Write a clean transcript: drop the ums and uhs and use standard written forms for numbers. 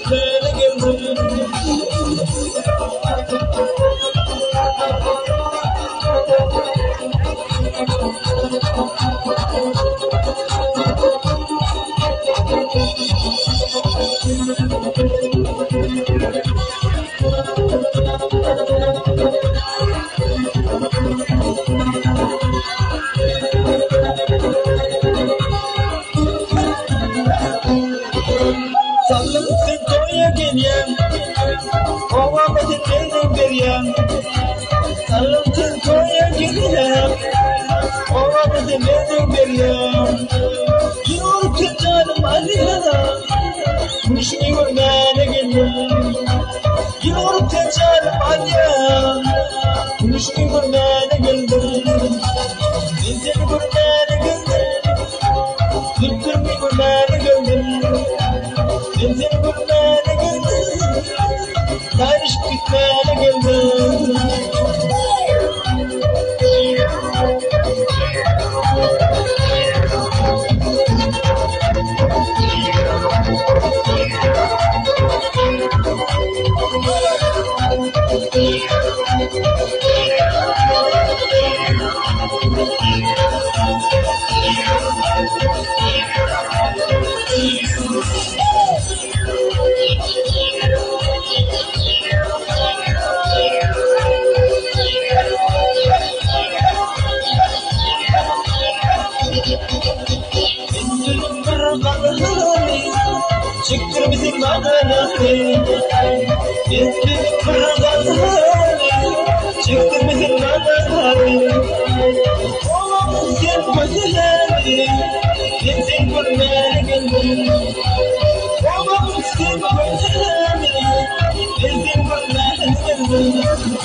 gitmeye geldim. Sallıksın koya geleyim, ovamızı geldim vereyim. Sallıksın koya geleyim, ovamızı geldim vereyim. Yürürken canım Ali'na, kuşunu görmeye geldim. Yürürken canım Ali'na, kuşunu görmeye geldim. Ben seni görmeye geldim, tutturmayı görmeye geldim. Ben seni görmeye geldim, tarih bitmeye geldim. Çıktır bizim madanayı, gizli kırganayı. Çıktır bizim madanayı, oğlum sen gözleri, ben sen görmeye geldim. Oğlum sen gözleri, ben sen görmeye geldim.